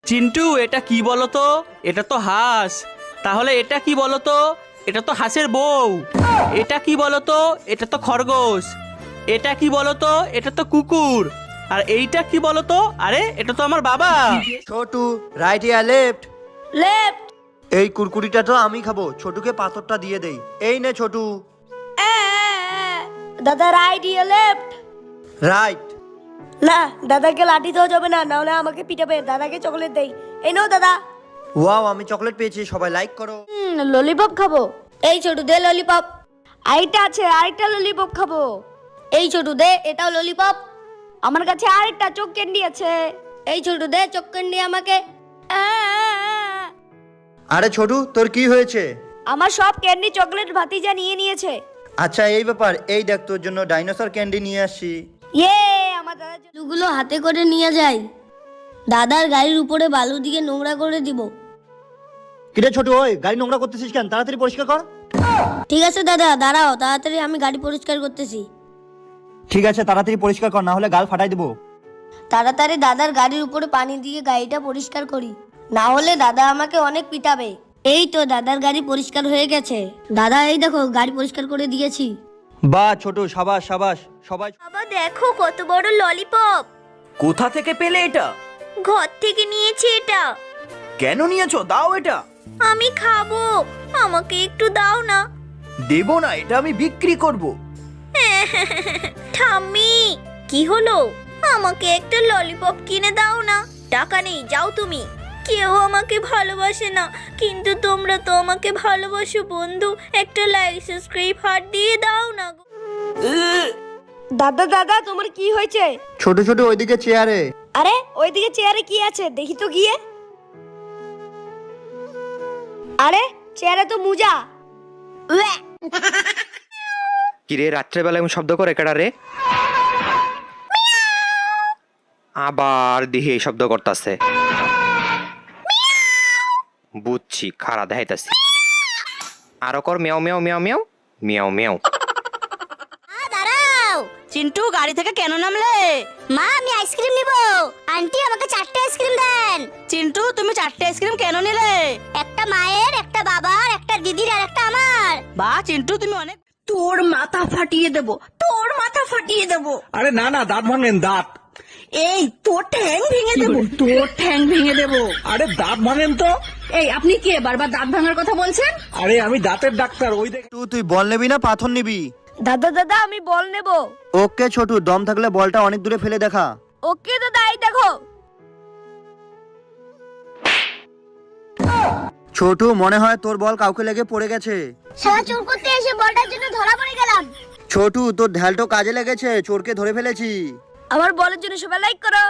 চিন্টু, এটা কি বলতো? এটা তো হাঁস। তাহলে এটা কি বলতো? এটা তো হাঁসের বউ। এটা কি বলতো? এটা তো খরগোশ। এটা কি বলতো? এটা তো কুকুর। আর এইটা কি বলতো? আরে এটা তো আমার বাবা। Chhotu, right yeah left? Left. এই কুরকুরিটা তো আমি খাবো, ছোটুকে পাথরটা দিয়ে দেই। এই নে ছোটু। দাদা রাইট ইয়া লেফট? রাইট। না, দাদাকে লাঠি দেওয়া যাবে না, নাহলে আমাকে পিটাবে। দাদাকে চকলেট দেই। এই নাও দাদা। ওয়াও, আমি চকলেট পেয়েছি, সবাই লাইক করো। ললিপপ খাবো। এই ছোটু দে ললিপপ। আরেকটা আছে, আরেকটা ললিপপ খাবো। এই ছোটু দে, এটাও ললিপপ। আমার কাছে আরেকটা চোখ ক্যান্ডি আছে। এই ছোটু দে চোখ ক্যান্ডি আমাকে। আরে ছোটু, তোর কি হয়েছে? আমার সব ক্যান্ডি চকলেট ভাতিজা নিয়ে নিয়েছে। আচ্ছা এই ব্যাপার, এই দেখ তোর জন্য ডাইনোসর ক্যান্ডি নিয়ে আসছি। ইয়ে, আমার দাদা চুলগুলো হাতে করে নিয়ে যাই। দাদার গাড়ির উপরে বালু দিয়ে নোংরা করে দিব। কিরে ছোটু, ওই গাড়ি নোংরা করতেছিস কেন? তাড়াতাড়ি পরিষ্কার কর। ঠিক আছে দাদা, দাঁড়াও, তাড়াতাড়ি আমি গাড়ি পরিষ্কার করতেছি। ঠিক আছে, তাড়াতাড়ি পরিষ্কার কর, না হলে গাল ফাটাই দেবো। তাড়াতাড়ি দাদার গাড়ির উপরে পানি দিয়ে গাড়িটা পরিষ্কার করি, না হলে দাদা আমাকে অনেক পিটাবে। এই তো দাদার গাড়ি পরিষ্কার হয়ে গেছে। দাদা এই দেখো, গাড়ি পরিষ্কার করে দিয়েছি। বাহ ছোটু, সাবাস সাবাস। সবাই বাবা দেখো কত বড় ললিপপ। কোথা থেকে পেলে এটা? ঘর থেকে নিয়েছি এটা। কেন নিয়েছো? দাও এটা। আমি খাবো, আমাকে একটু দাও না। দেবো না, এটা আমি বিক্রি করব। ঠাম্মি, কি হলো? আমাকে একটা ললিপপ কিনে দাও না। টাকা নেই, যাও তুমি। কেউ আমাকে ভালোবাসে না, কিন্তু তোমরা তো আমাকে ভালোবাসো বন্ধু। একটা লাইক সাবস্ক্রাইব হার্ট দিয়ে দাও না গো। দাদা দাদা, তোমার কি হয়েছে? ছোট ছোট ওইদিকে চেয়ারে। আরে ওইদিকে চেয়ারে কি আছে, দেখি তো গিয়ে। আরে চেয়ারে তো মুজা। উয়া! কিরে রাত্রেবেলা এমন শব্দ করে কেডা রে? আবার দেহে এই শব্দ করতেছে। বুঝছি, খারা দেখাইতাছি। আরো কর, মেও মেও মেও মেও মেও মেও। দাঁড়াও। চিন্টু, গাড়ি থেকে কেন নামলে? মা, আমি আইসক্রিম নিব। আন্টি আমাকে 4টে আইসক্রিম দেন। চিন্টু, তুমি 4টে আইসক্রিম কেন নিলে? একটা মায়ের, একটা বাবার, একটা দিদির আর একটা আমার। বা চিন্টু, তুমি অনেক। তোর মাথা ফাটিয়ে দেব, তোর মাথা ফাটিয়ে দেব। আরে না না, দাঁত ভাঙেন, দাঁত। এই তোর ঠ্যাং ভেঙে দেব, তোর ঠ্যাং ভেঙে দেব। আরে দাঁত ভাঙেন তো। এই আপনি কে বারবার দাঁত ভাঙার কথা বলছেন? আরে আমি দাঁতের ডাক্তার, ওই দেখ। তুই বল নেবি না পাথর নিবি? দাদা দাদা, আমি বল নেব। ওকে ছোটু, দম থাকলে বলটা অনেক দূরে ফেলে দেখা। ওকে দাদা, এই দেখো। ছোটু, মনে হয় তোর বল কাউকে লেগে পড়ে গেছে। সারা চোর করতে এসে বলটার জন্য ধরা পড়ে গেলাম। ছোটু, তোর ঢ্যালটো কাজে লেগেছে, চোরকে ধরে ফেলেছি। আমার বলের জন্য সবাই লাইক করো।